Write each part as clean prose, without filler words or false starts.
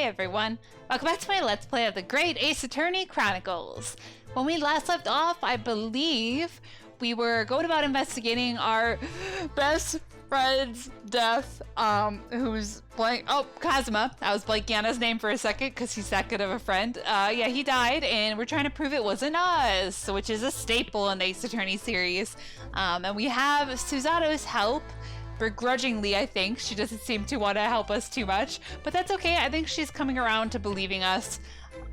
everyone, welcome back to my Let's Play of the Great Ace Attorney Chronicles. When we last left off, I believe we were going about investigating our best friend's death, who's blank. Oh, Kazuma. I was blanking on his name for a second because he's that good of a friend. Yeah, he died, and we're trying to prove it wasn't us, which is a staple in the Ace Attorney series. And we have Susato's help. Begrudgingly, I think. She doesn't seem to want to help us too much, but that's okay. I think she's coming around to believing us,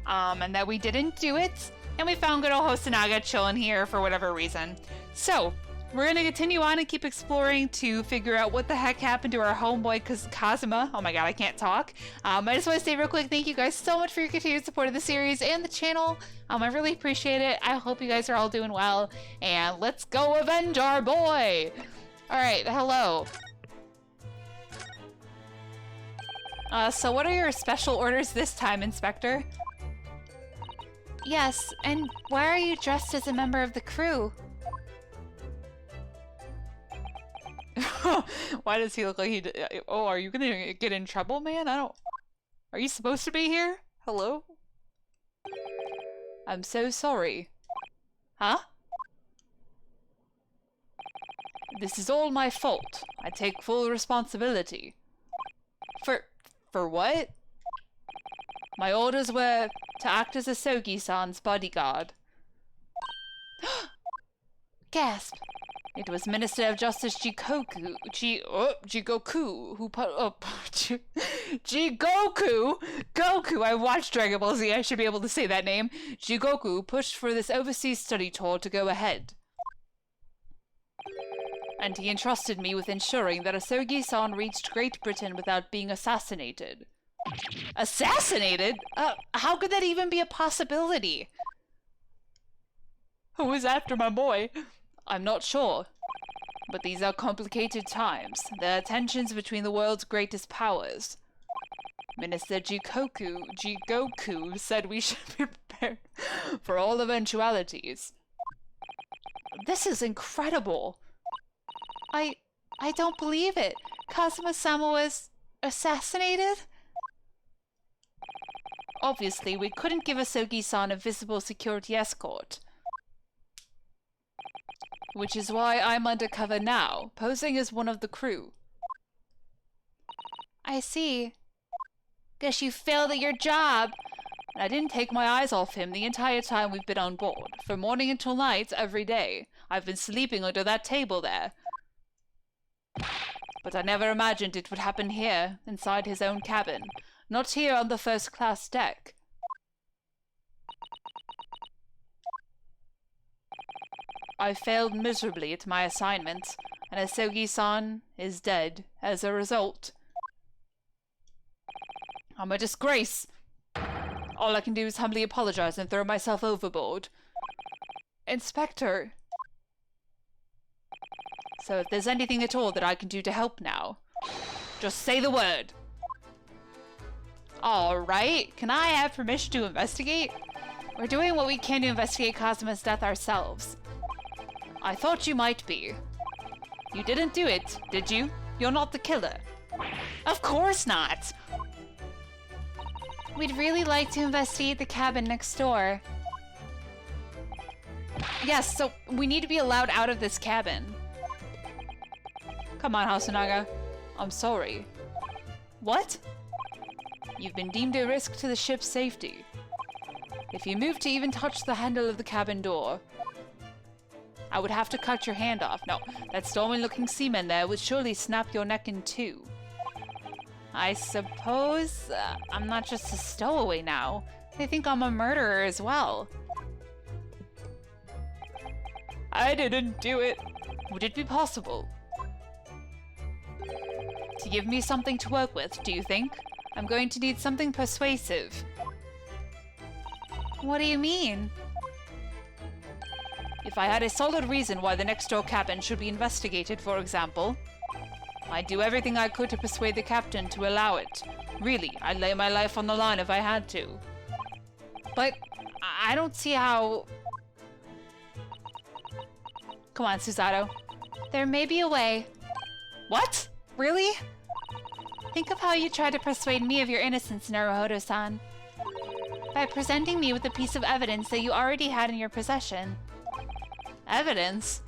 and that we didn't do it, and we found good old Hosonaga chilling here for whatever reason. So, we're going to continue on and keep exploring to figure out what the heck happened to our homeboy Kazuma. Oh my god, I can't talk. I just want to say real quick, thank you guys so much for your continued support of the series and the channel. I really appreciate it. I hope you guys are all doing well, and let's go avenge our boy! Alright, hello. So what are your special orders this time, Inspector? Yes, and why are you dressed as a member of the crew? Why does he look like he... Oh, are you gonna get in trouble, man? I don't... Are you supposed to be here? Hello? I'm so sorry. Huh? This is all my fault. I take full responsibility. For what? My orders were to act as Asogi-san's bodyguard. Gasp! It was Minister of Justice Jigoku who put Jigoku! Goku! I watched Dragon Ball Z, I should be able to say that name. Jigoku pushed for this overseas study tour to go ahead. And he entrusted me with ensuring that Asogi-san reached Great Britain without being assassinated. Assassinated? How could that even be a possibility? Who is after my boy? I'm not sure. But these are complicated times. There are tensions between the world's greatest powers. Minister Jigoku said we should be prepared for all eventualities. This is incredible. I don't believe it. Kazuma-sama was assassinated? Obviously, we couldn't give Asogi-san a visible security escort. Which is why I'm undercover now, posing as one of the crew. I see. Guess you failed at your job. And I didn't take my eyes off him the entire time we've been on board. From morning until night, every day. I've been sleeping under that table there. But I never imagined it would happen here, inside his own cabin. Not here on the first-class deck. I failed miserably at my assignment, and Asogi-san is dead as a result. I'm a disgrace. All I can do is humbly apologize and throw myself overboard. Inspector. So if there's anything at all that I can do to help now, just say the word. Alright, can I have permission to investigate? We're doing what we can to investigate Kazuma's death ourselves. I thought you might be. You didn't do it, did you? You're not the killer. Of course not! We'd really like to investigate the cabin next door. Yes, so we need to be allowed out of this cabin. Come on, Hosonaga. I'm sorry. What? You've been deemed a risk to the ship's safety. If you move to even touch the handle of the cabin door, I would have to cut your hand off. No, that stormy-looking seaman there would surely snap your neck in two. I suppose I'm not just a stowaway now. They think I'm a murderer as well. I didn't do it. Would it be possible to give me something to work with, do you think? I'm going to need something persuasive. What do you mean? If I had a solid reason why the next door cabin should be investigated, for example, I'd do everything I could to persuade the captain to allow it. Really, I'd lay my life on the line if I had to. But I don't see how... Come on, Susato. There may be a way. What? Really? Think of how you tried to persuade me of your innocence, Naruhodo-san. By presenting me with a piece of evidence that you already had in your possession. Evidence?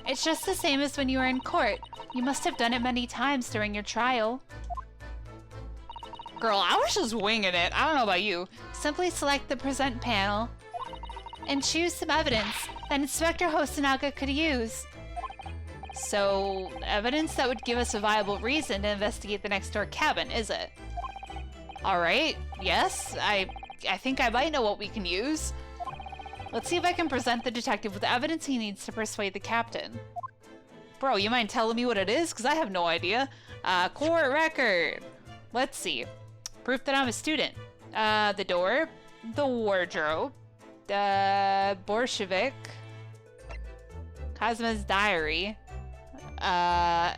It's just the same as when you were in court. You must have done it many times during your trial. Girl, I was just winging it. I don't know about you. Simply select the present panel and choose some evidence that Inspector Hosonaga could use. So, evidence that would give us a viable reason to investigate the next door cabin, is it? Alright, yes, I think I might know what we can use. Let's see if I can present the detective with the evidence he needs to persuade the captain. Bro, you mind telling me what it is? Because I have no idea. Court record. Let's see. Proof that I'm a student. The door. The wardrobe. The Bolshevik. Cosmo's diary. Oh,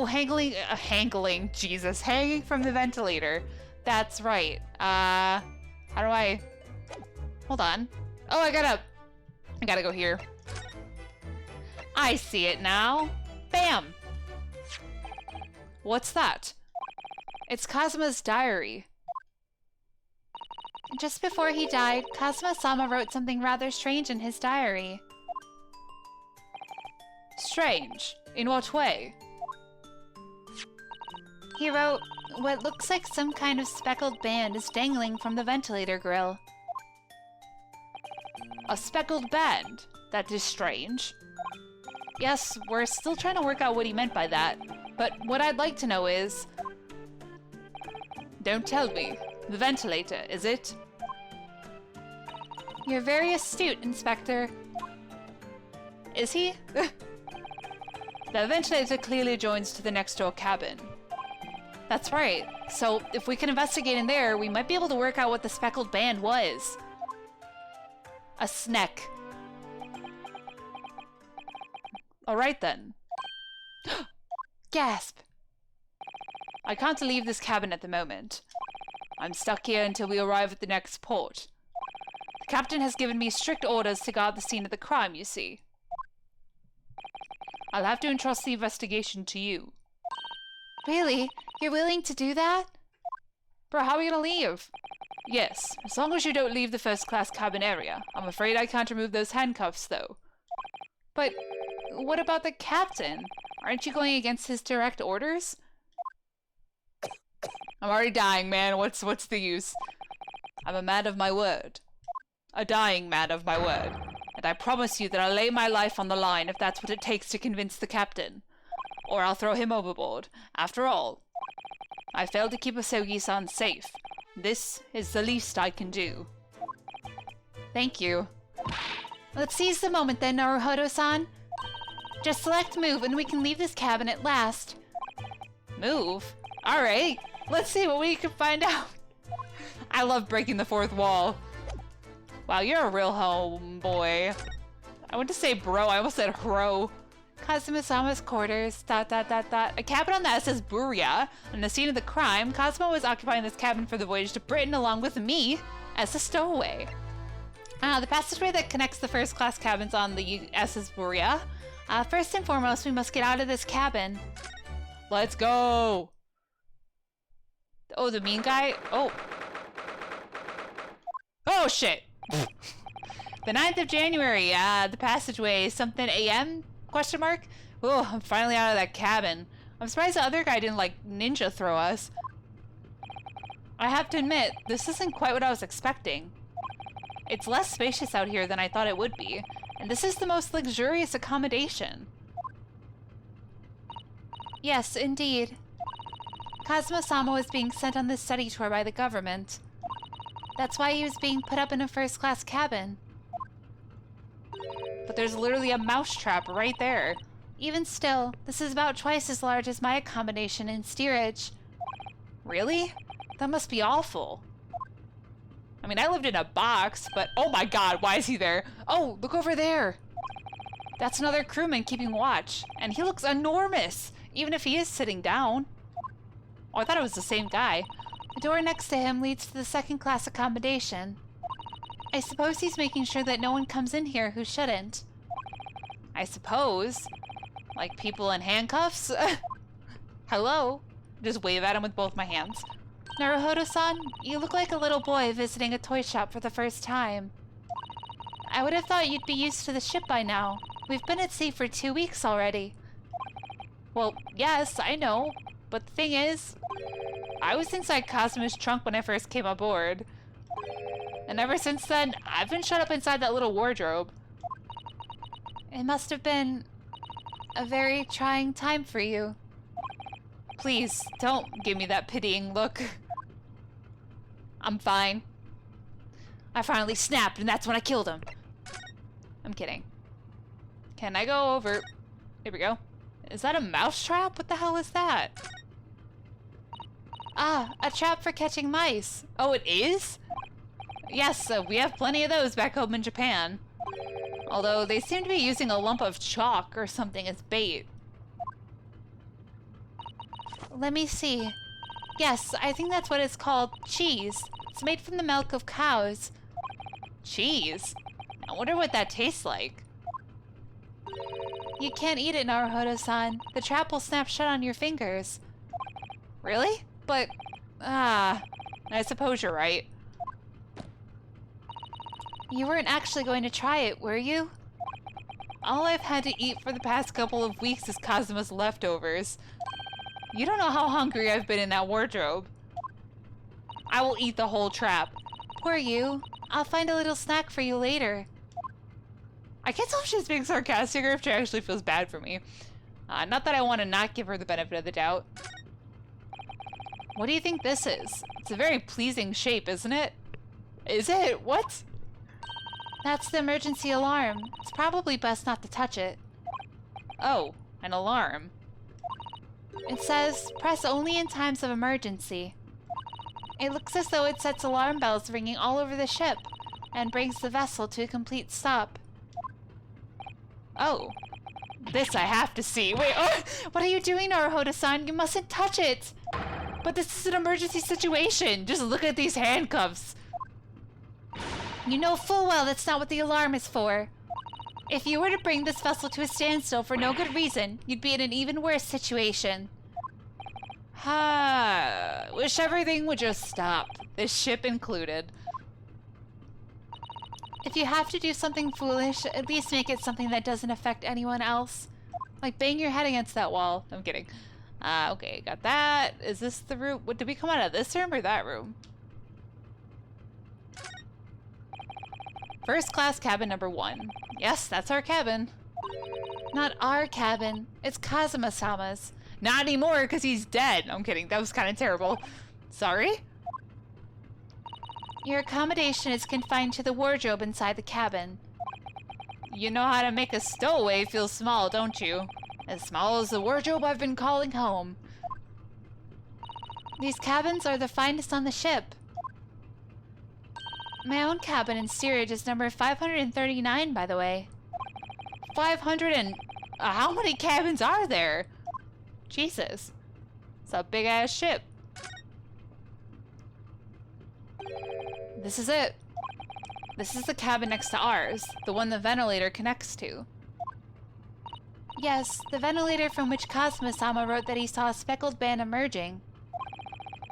hangling, Jesus. Hanging from the ventilator. That's right. How do I... Hold on. Oh, I gotta go here. I see it now. Bam! What's that? It's Cosmo's diary. Just before he died, Kazuma-sama wrote something rather strange in his diary. Strange? In what way? He wrote, what looks like some kind of speckled band is dangling from the ventilator grill. A speckled band? That is strange. Yes, we're still trying to work out what he meant by that. But what I'd like to know is... Don't tell me. The ventilator, is it? You're very astute, Inspector. Is he? The ventilator clearly joins to the next door cabin. That's right. So, if we can investigate in there, we might be able to work out what the speckled band was. A snack. Alright then. Gasp! I can't leave this cabin at the moment. I'm stuck here until we arrive at the next port. The captain has given me strict orders to guard the scene of the crime, you see. I'll have to entrust the investigation to you. Really? You're willing to do that? Bro, how are we gonna leave? Yes, as long as you don't leave the first-class cabin area. I'm afraid I can't remove those handcuffs, though. But what about the captain? Aren't you going against his direct orders? I'm already dying, man. What's the use? I'm a man of my word. A dying man of my word. And I promise you that I'll lay my life on the line if that's what it takes to convince the captain. Or I'll throw him overboard. After all, I failed to keep Asogi-san safe. This is the least I can do. Thank you. Let's seize the moment then, Naruhodo-san. Just select move and we can leave this cabin at last. Move? Alright, let's see what we can find out. I love breaking the fourth wall. Wow, you're a real homeboy. I went to say bro, I almost said hro. Kazuma-sama's quarters, ... A cabin on the SS Buria. On the scene of the crime, Kazuma was occupying this cabin for the voyage to Britain along with me as a stowaway. The passageway that connects the first-class cabins on the SS Buria. First and foremost, we must get out of this cabin. Let's go! Oh, the mean guy? Oh. Oh, shit! The 9th of January, the passageway, something AM? Question mark? Oh, I'm finally out of that cabin. I'm surprised the other guy didn't, like, ninja throw us. I have to admit, this isn't quite what I was expecting. It's less spacious out here than I thought it would be, and this is the most luxurious accommodation. Yes, indeed. Kazuma-sama was being sent on this study tour by the government. That's why he was being put up in a first-class cabin. But there's literally a mousetrap right there. Even still, this is about twice as large as my accommodation in steerage. Really? That must be awful. I mean, I lived in a box, but oh my god, why is he there? Oh, look over there! That's another crewman keeping watch, and he looks enormous, even if he is sitting down. Oh, I thought it was the same guy. The door next to him leads to the second-class accommodation. I suppose he's making sure that no one comes in here who shouldn't. I suppose. Like people in handcuffs? Hello? Just wave at him with both my hands. Naruhodo-san, you look like a little boy visiting a toy shop for the first time. I would have thought you'd be used to the ship by now. We've been at sea for 2 weeks already. Well, yes, I know. But the thing is, I was inside Cosmo's trunk when I first came aboard. And ever since then, I've been shut up inside that little wardrobe. It must have been a very trying time for you. Please, don't give me that pitying look. I'm fine. I finally snapped, and that's when I killed him. I'm kidding. Can I go over? Here we go. Is that a mouse trap? What the hell is that? Ah, a trap for catching mice. Oh, it is? Yes, we have plenty of those back home in Japan. Although they seem to be using a lump of chalk or something as bait. Let me see. Yes, I think that's what it's called. Cheese. It's made from the milk of cows. Cheese? I wonder what that tastes like. You can't eat it, Naruhodo-san. The trap will snap shut on your fingers. Really? But, I suppose you're right. You weren't actually going to try it, were you? All I've had to eat for the past couple of weeks is Kazuma's leftovers. You don't know how hungry I've been in that wardrobe. I will eat the whole trap. Poor you. I'll find a little snack for you later. I can't tell if she's being sarcastic or if she actually feels bad for me. Not that I want to not give her the benefit of the doubt. What do you think this is? It's a very pleasing shape, isn't it? Is it? What? That's the emergency alarm. It's probably best not to touch it. Oh, an alarm. It says, press only in times of emergency. It looks as though it sets alarm bells ringing all over the ship and brings the vessel to a complete stop. Oh. This I have to see. Wait, oh, what are you doing, Naruhodo-san? You mustn't touch it! But this is an emergency situation! Just look at these handcuffs! You know full well that's not what the alarm is for. If you were to bring this vessel to a standstill for no good reason, you'd be in an even worse situation. Wish everything would just stop. This ship included. If you have to do something foolish, at least make it something that doesn't affect anyone else. Like bang your head against that wall. I'm kidding. Okay, got that. Is this the room? What, did we come out of this room or that room? First class cabin number 1. Yes, that's our cabin. Not our cabin. It's Kazuma-sama's. Not anymore, because he's dead. I'm kidding. That was kind of terrible. Sorry? Your accommodation is confined to the wardrobe inside the cabin. You know how to make a stowaway feel small, don't you? As small as the wardrobe I've been calling home. These cabins are the finest on the ship. My own cabin in steerage is number 539, by the way. 500 and... how many cabins are there? Jesus. It's a big-ass ship. This is it. This is the cabin next to ours, the one the ventilator connects to. Yes, the ventilator from which Kazuma-sama wrote that he saw a speckled band emerging.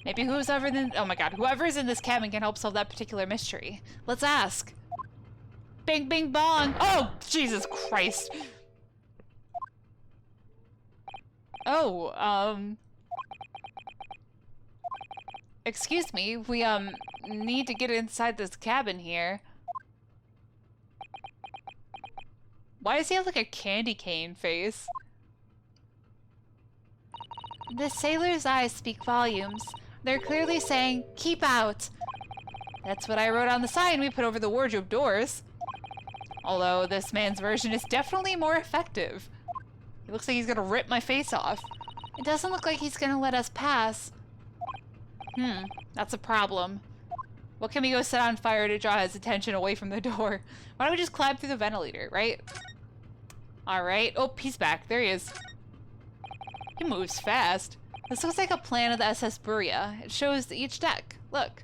Maybe oh my god, whoever's in this cabin can help solve that particular mystery. Let's ask. Bing, bing, bong. Oh, Jesus Christ. Oh, excuse me, we, need to get inside this cabin here. Why does he have, like, a candy cane face? The sailor's eyes speak volumes. They're clearly saying, keep out. That's what I wrote on the sign we put over the wardrobe doors. Although this man's version is definitely more effective. He looks like he's gonna rip my face off. It doesn't look like he's gonna let us pass. That's a problem. What can we go set on fire to draw his attention away from the door? Why don't we just climb through the ventilator, right? Alright. Oh, he's back. There he is. He moves fast. This looks like a plan of the SS Buria. It shows each deck. Look.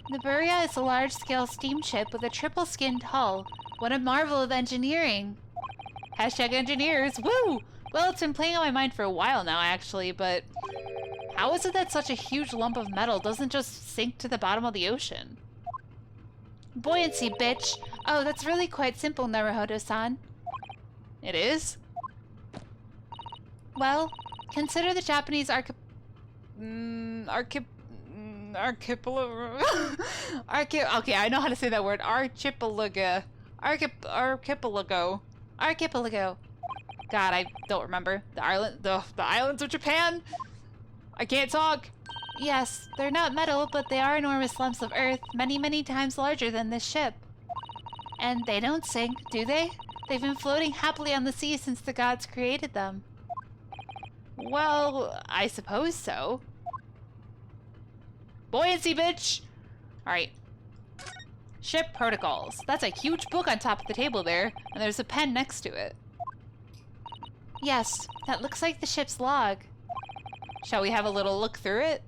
The Buria is a large-scale steamship with a triple-skinned hull. What a marvel of engineering! Hashtag engineers, woo! Well, it's been playing on my mind for a while now, actually, but how is it that such a huge lump of metal doesn't just sink to the bottom of the ocean? Buoyancy, bitch! Oh, that's really quite simple, Naruhodo-san. It is? Well, consider the Japanese archipelago. Okay, I know how to say that word. Archipelago. Archipelago. God, I don't remember. The islands of Japan? I can't talk. Yes, they're not metal, but they are enormous lumps of earth, many, many times larger than this ship. And they don't sink, do they? They've been floating happily on the sea since the gods created them. Well, I suppose so. Buoyancy, bitch! Alright. Ship Protocols. That's a huge book on top of the table there, and there's a pen next to it. Yes, that looks like the ship's log. Shall we have a little look through it?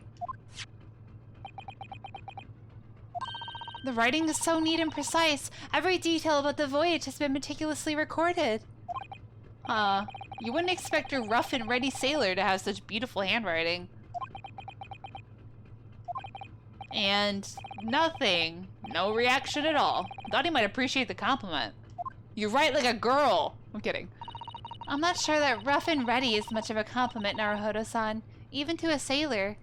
The writing is so neat and precise. Every detail about the voyage has been meticulously recorded. Huh. You wouldn't expect a rough and ready sailor to have such beautiful handwriting. And nothing. No reaction at all. Thought he might appreciate the compliment. You write like a girl. I'm kidding. I'm not sure that rough and ready is much of a compliment, Naruhodo-san. Even to a sailor.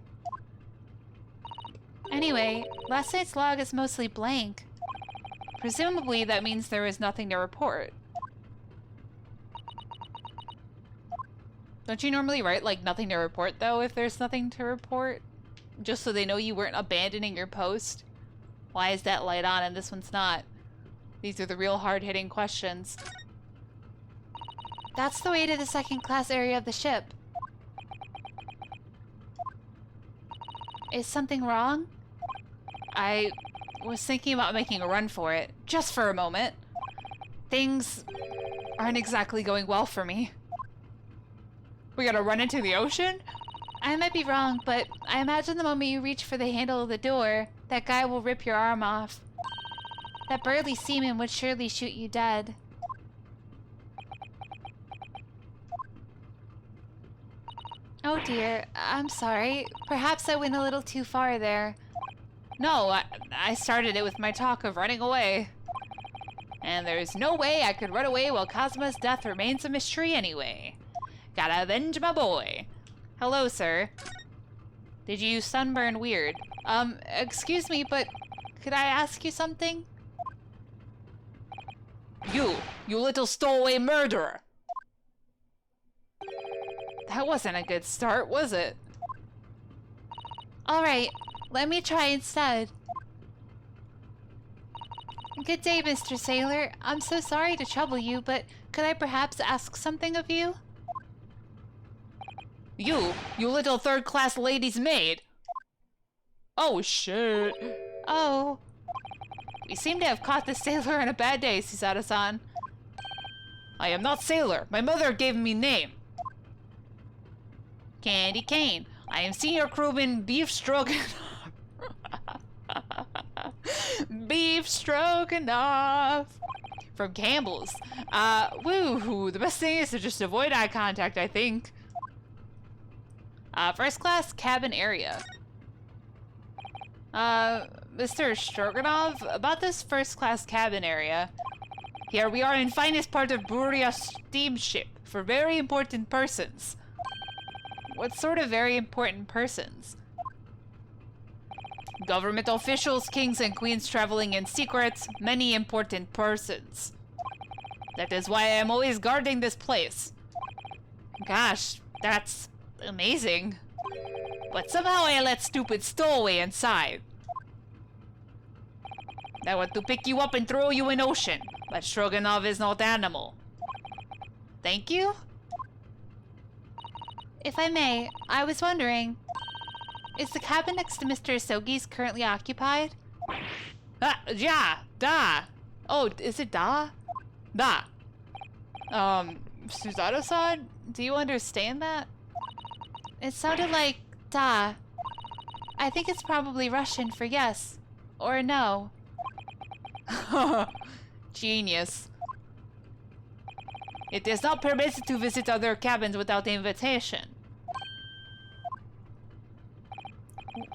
Anyway, last night's log is mostly blank. Presumably that means there was nothing to report. Don't you normally write, like, nothing to report, though, if there's nothing to report? Just so they know you weren't abandoning your post? Why is that light on and this one's not? These are the real hard-hitting questions. That's the way to the second-class area of the ship. Is something wrong? I was thinking about making a run for it, just for a moment. Things aren't exactly going well for me. We gotta run into the ocean? I might be wrong, but I imagine the moment you reach for the handle of the door, that guy will rip your arm off. That burly seaman would surely shoot you dead. Oh dear, I'm sorry. Perhaps I went a little too far there. No, I started it with my talk of running away. And there's no way I could run away while Kazuma's death remains a mystery anyway. Gotta avenge my boy. Hello, sir. Did you sunburn weird? Excuse me, but could I ask you something? You little stowaway murderer! That wasn't a good start, was it? Alright, let me try instead. Good day, Mr. Sailor. I'm so sorry to trouble you, but could I perhaps ask something of you? You little third-class lady's maid! Oh, shit. Oh. We seem to have caught the sailor on a bad day, Susato-san. I am not sailor. My mother gave me name. Candy Cane. I am senior crewman Beef Stroganoff. Beef Stroganoff. From Campbell's. Woo. The best thing is to just avoid eye contact, I think. First class cabin area. Mr. Stroganoff, about this first class cabin area. Here we are in finest part of Buria steamship for very important persons. What sort of very important persons? Government officials, kings and queens traveling in secret, many important persons. That is why I am always guarding this place. Gosh, that's amazing. But somehow I let stupid stowaway inside. I want to pick you up and throw you in ocean, but Stroganoff is not animal. Thank you? If I may, I was wondering, is the cabin next to Mr. Asogi's currently occupied? Yeah, da. Oh, is it da? Da. Susato-san, do you understand that? It sounded like da. I think it's probably Russian for yes, or no. Genius. It is not permitted to visit other cabins without invitation.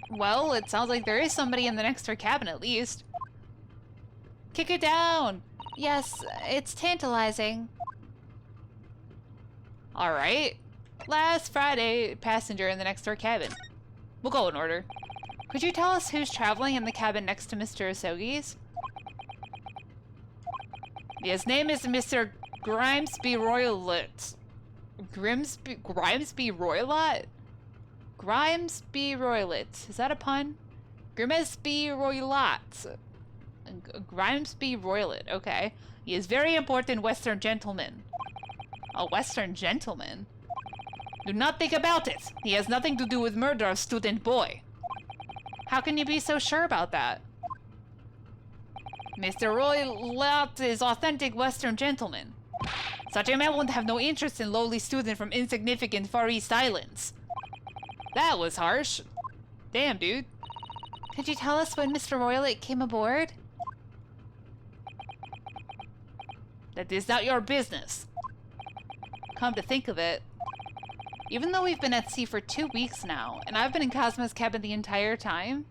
Well, it sounds like there is somebody in the next door cabin at least. Kick it down! Yes, it's tantalizing. Alright. Last Friday, passenger in the next door cabin. We'll go in order. Could you tell us who's traveling in the cabin next to Mr. Asogi's? His name is Mr. Grimsby Roylet. Grimsby Roylet? Grimsby Roylet. Is that a pun? Grimsby Roylet. Grimsby Roylet, okay. He is very important Western gentleman. A Western gentleman? Do not think about it. He has nothing to do with murder of student boy. How can you be so sure about that? Mr. Roylet is authentic Western gentleman. Such a man would have no interest in lowly student from insignificant Far East Islands. That was harsh. Damn, dude. Could you tell us when Mr. Roylet came aboard? That is not your business. Come to think of it, even though we've been at sea for 2 weeks now, and I've been in Cosmo's cabin the entire time,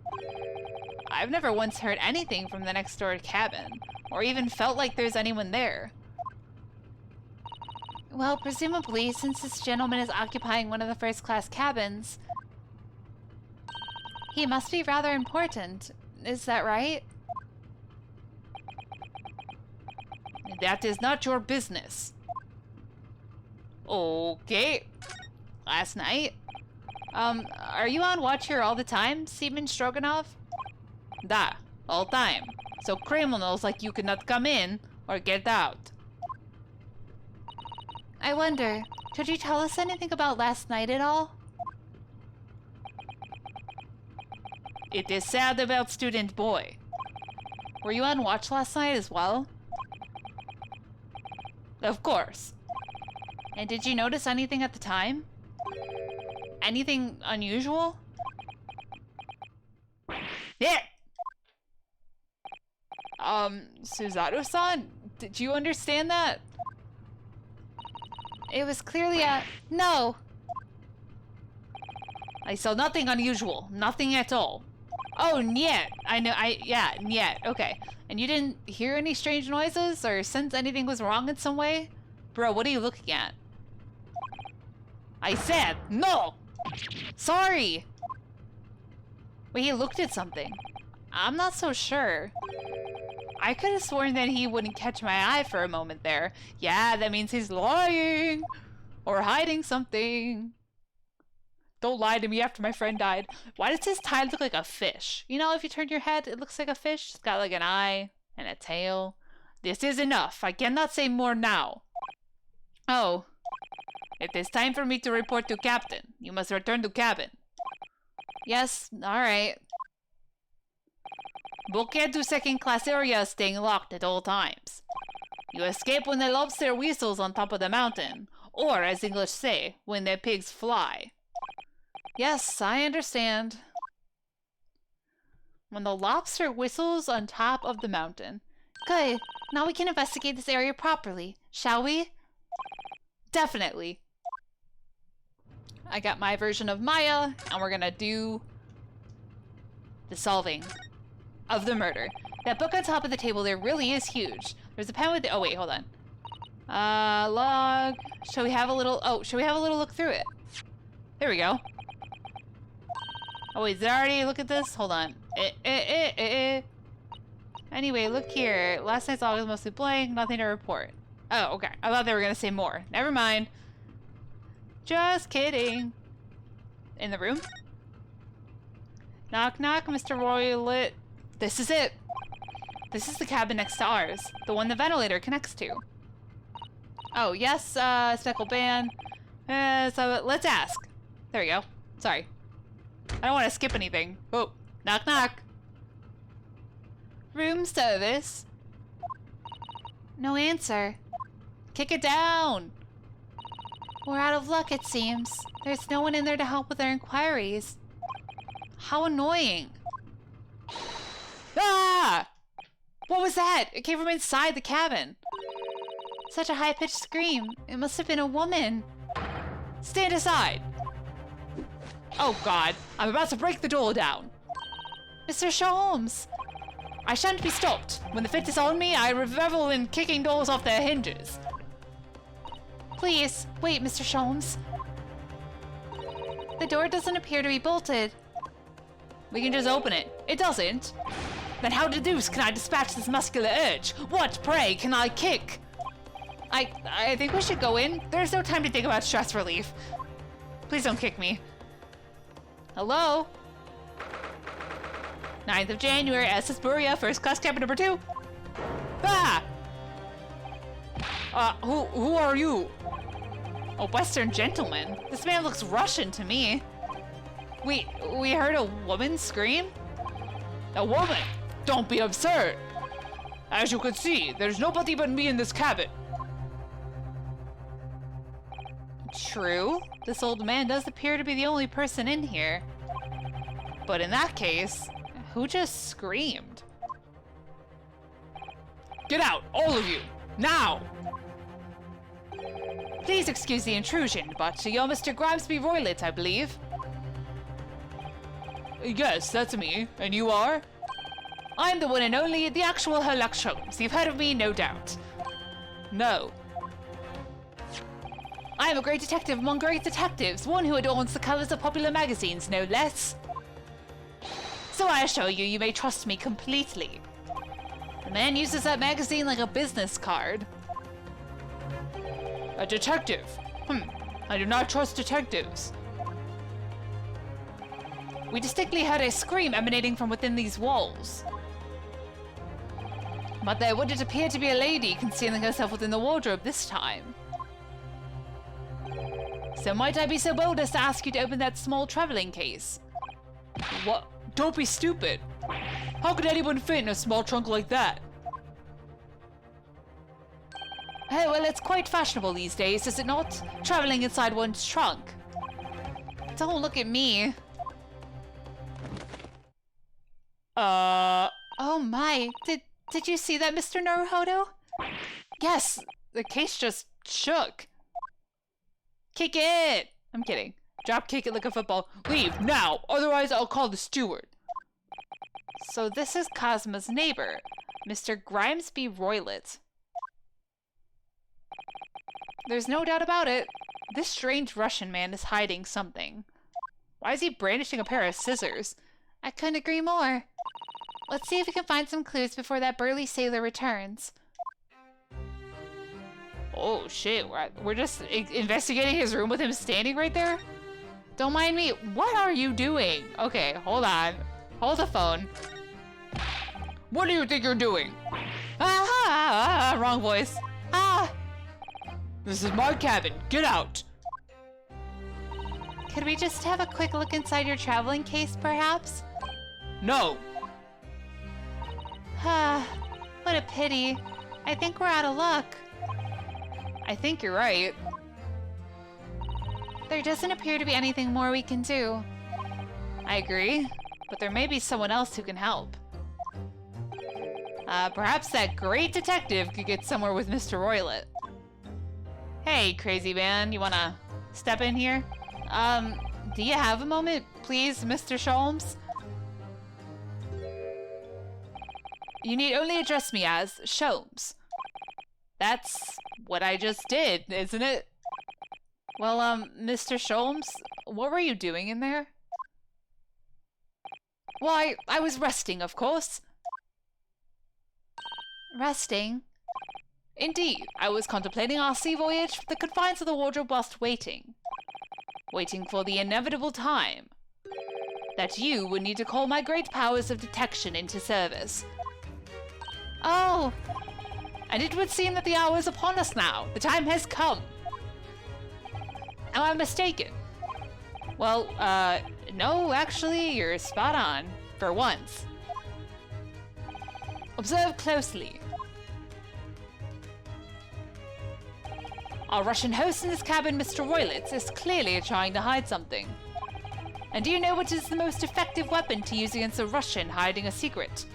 I've never once heard anything from the next door cabin, or even felt like there's anyone there. Well, presumably, since this gentleman is occupying one of the first-class cabins, he must be rather important. Is that right? That is not your business. Okay. Last night? Are you on watch here all the time, Seaman Stroganoff? Da, all time. So criminals like you cannot come in or get out. I wonder, could you tell us anything about last night at all? It is sad about student boy. Were you on watch last night as well? Of course. And did you notice anything at the time? Anything unusual? Yeah! Suzaru-san, did you understand that? It was clearly a... No! I saw nothing unusual. Nothing at all. Oh, nyet. Yeah, nyet. Okay. And you didn't hear any strange noises or sense anything was wrong in some way? Bro, what are you looking at? I said no! Sorry! Wait, he looked at something. I'm not so sure. I could have sworn that he wouldn't catch my eye for a moment there. Yeah, that means he's lying! Or hiding something. Don't lie to me after my friend died. Why does his tie look like a fish? You know, if you turn your head, it looks like a fish. It's got like an eye and a tail. This is enough. I cannot say more now. Oh. It is time for me to report to Captain. You must return to cabin. Yes, alright. Bulkhead to second class area is staying locked at all times. You escape when the lobster whistles on top of the mountain. Or, as English say, when the pigs fly. Yes, I understand. When the lobster whistles on top of the mountain. Good. Now we can investigate this area properly, shall we? Definitely. I got my version of Maya, and we're gonna do the solving of the murder. That book on top of the table there really is huge. There's a pen with the... Oh, wait, hold on. Log... Shall we have a little... Oh, shall we have a little look through it? There we go. Oh, wait, is there already... Look at this? Hold on. Anyway, look here. Last night's log was mostly blank. Nothing to report. Oh, okay. I thought they were gonna say more. Never mind. Just kidding. In the room? Knock, knock, Mr. Roylet. This is it. This is the cabin next to ours. The one the ventilator connects to. Oh, yes, speckled band. So let's ask. There we go. Sorry. I don't want to skip anything. Oh, knock, knock. Room service. No answer. Kick it down. We're out of luck, it seems. There's no one in there to help with our inquiries. How annoying. Ah! What was that? It came from inside the cabin. Such a high-pitched scream. It must have been a woman. Stand aside. Oh God, I'm about to break the door down. Mr. Sholmes. I shan't be stopped. When the fit is on me, I revel in kicking doors off their hinges. Please, wait, Mr. Sholmes. The door doesn't appear to be bolted. We can just open it. It doesn't. Then how the deuce can I dispatch this muscular urge? What, pray, can I kick? I think we should go in. There's no time to think about stress relief. Please don't kick me. Hello? 9th of January, SS Buria, first class cabin number 2. Ah! Who are you? A Western gentleman? This man looks Russian to me. We heard a woman scream? A woman? Don't be absurd! As you can see, there's nobody but me in this cabin. True. This old man does appear to be the only person in here. But in that case, who just screamed? Get out, all of you! Now! Please excuse the intrusion, but you're Mr. Grimesby Roylett, I believe. Yes, that's me. And you are? I'm the one and only, the actual Herlock Sholmes. You've heard of me, no doubt. No. I am a great detective among great detectives, one who adorns the covers of popular magazines, no less. So I assure you, you may trust me completely. The man uses that magazine like a business card. A detective? I do not trust detectives. We distinctly heard a scream emanating from within these walls. But there wouldn't appear to be a lady concealing herself within the wardrobe this time. So might I be so bold as to ask you to open that small traveling case? What? Don't be stupid. How could anyone fit in a small trunk like that? Oh, well, it's quite fashionable these days, is it not? Traveling inside one's trunk. Don't look at me. Oh my, did you see that, Mr. Naruhodo? Yes, the case just shook. Kick it! I'm kidding. Drop kick it like a football. Leave, now! Otherwise I'll call the steward. So this is Cosmo's neighbor, Mr. Grimesby Roylett. There's no doubt about it. This strange Russian man is hiding something. Why is he brandishing a pair of scissors? I couldn't agree more. Let's see if we can find some clues before that burly sailor returns. Oh shit, we're just investigating his room with him standing right there? Don't mind me. What are you doing? Okay, hold on. Hold the phone. What do you think you're doing? Wrong voice. This is my cabin. Get out. Could we just have a quick look inside your traveling case, perhaps? No. What a pity. I think we're out of luck. I think you're right. There doesn't appear to be anything more we can do. I agree, but there may be someone else who can help. Perhaps that great detective could get somewhere with Mr. Roylett. Hey, crazy man, you wanna step in here? Do you have a moment, please, Mr. Sholmes? You need only address me as Sholmes. That's what I just did, isn't it? Well, Mr. Sholmes, what were you doing in there? Why, I was resting, of course. Resting? Indeed, I was contemplating our sea voyage from the confines of the wardrobe whilst waiting. Waiting for the inevitable time that you would need to call my great powers of detection into service. Oh! And it would seem that the hour is upon us now. The time has come. Am I mistaken? Well, no, actually, you're spot on. For once. Observe closely. Our Russian host in this cabin, Mr. Roylett, is clearly trying to hide something. And do you know what is the most effective weapon to use against a Russian hiding a secret?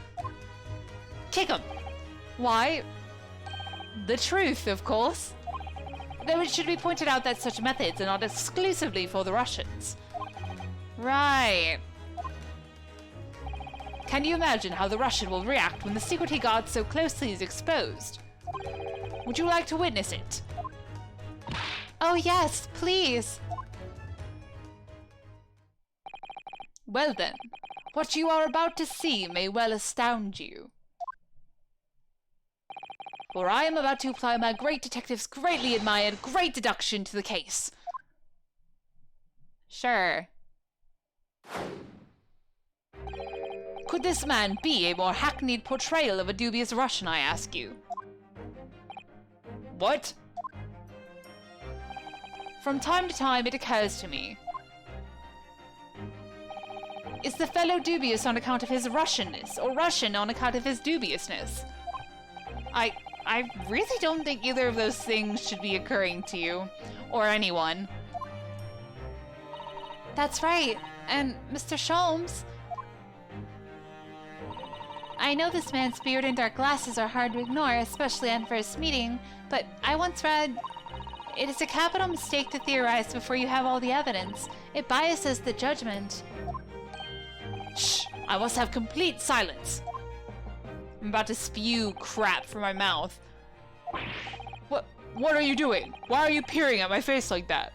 Kick him! Why? the truth, of course. Though it should be pointed out that such methods are not exclusively for the Russians. Right. Can you imagine how the Russian will react when the secret he guards so closely is exposed? Would you like to witness it? Oh yes, please. Well then, what you are about to see may well astound you. For I am about to apply my great detective's greatly admired great deduction to the case. Sure. Could this man be a more hackneyed portrayal of a dubious Russian, I ask you? What? From time to time it occurs to me. Is the fellow dubious on account of his Russianness, or Russian on account of his dubiousness? I really don't think either of those things should be occurring to you, or anyone. That's right, and Mr. Sholmes... I know this man's beard and dark glasses are hard to ignore, especially on first meeting, but I once read... It is a capital mistake to theorize before you have all the evidence. It biases the judgment. Shh! I must have complete silence! I'm about to spew crap from my mouth. What are you doing? Why are you peering at my face like that?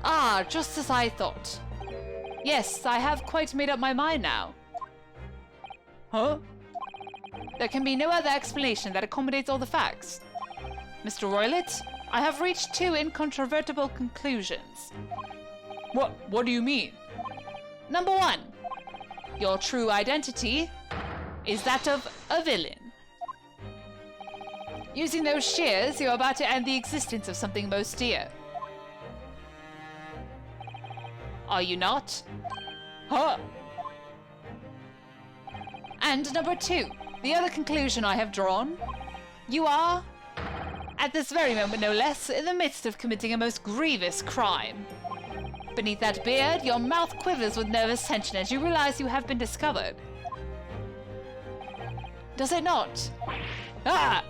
Ah, just as I thought. Yes, I have quite made up my mind now. Huh? There can be no other explanation that accommodates all the facts. Mr. Roylett, I have reached two incontrovertible conclusions. What do you mean? Number one, your true identity is that of a villain. Using those shears, you're about to end the existence of something most dear. Are you not? Huh? And number two, the other conclusion I have drawn. You are, at this very moment no less, in the midst of committing a most grievous crime. Beneath that beard, your mouth quivers with nervous tension as you realize you have been discovered. Does it not? Ah!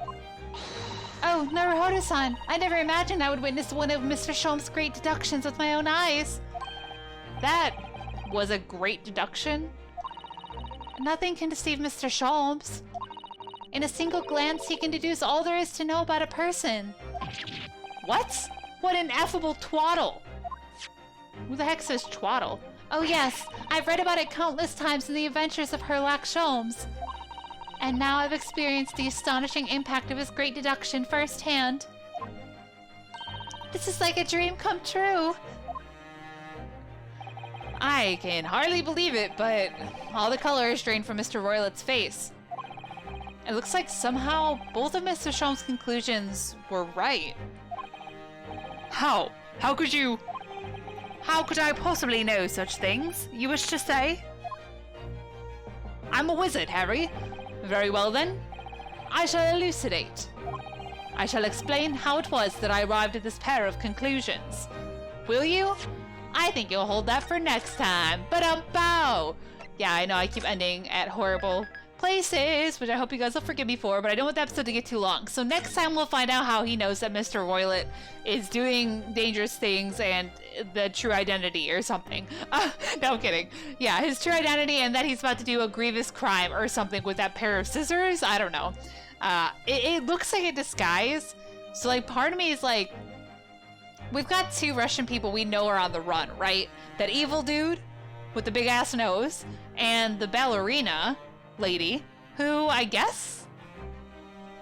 Oh, Naruhodo-san, I never imagined I would witness one of Mr. Sholmes' great deductions with my own eyes. That was a great deduction. Nothing can deceive Mr. Sholmes. In a single glance, he can deduce all there is to know about a person. What? What an affable twaddle! Who the heck says twaddle? Oh yes, I've read about it countless times in the adventures of Herlock Sholmes. And now I've experienced the astonishing impact of his great deduction firsthand. This is like a dream come true. I can hardly believe it, but all the color is drained from Mr. Roylett's face. It looks like somehow both of Mr. Sholmes' conclusions were right. How? How could you... How could I possibly know such things, you wish to say? I'm a wizard, Harry. Very well then. I shall elucidate. I shall explain how it was that I arrived at this pair of conclusions. Will you? I think you'll hold that for next time. Ba-dum-bow! Yeah, I know I keep ending at horrible places, which I hope you guys will forgive me for, but I don't want the episode to get too long. So next time we'll find out how he knows that Mr. Roylett is doing dangerous things and the true identity or something. No, I'm kidding. Yeah, his true identity and that he's about to do a grievous crime or something with that pair of scissors. I don't know. It looks like a disguise. So like part of me is like, we've got two Russian people we know are on the run, right? That evil dude with the big ass nose and the ballerina lady who I guess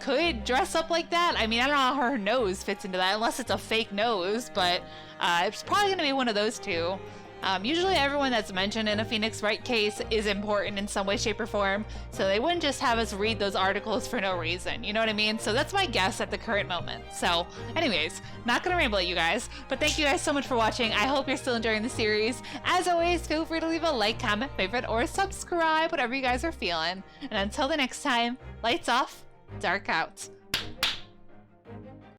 could dress up like that. I mean, I don't know how her nose fits into that unless it's a fake nose, but it's probably gonna be one of those two. Usually everyone that's mentioned in a Phoenix Wright case is important in some way, shape, or form, so they wouldn't just have us read those articles for no reason, you know what I mean? So that's my guess at the current moment. So anyways, not gonna ramble at you guys, but thank you guys so much for watching. I hope you're still enjoying the series. As always, feel free to leave a like, comment, favorite, or subscribe, whatever you guys are feeling. And until the next time, lights off, dark out.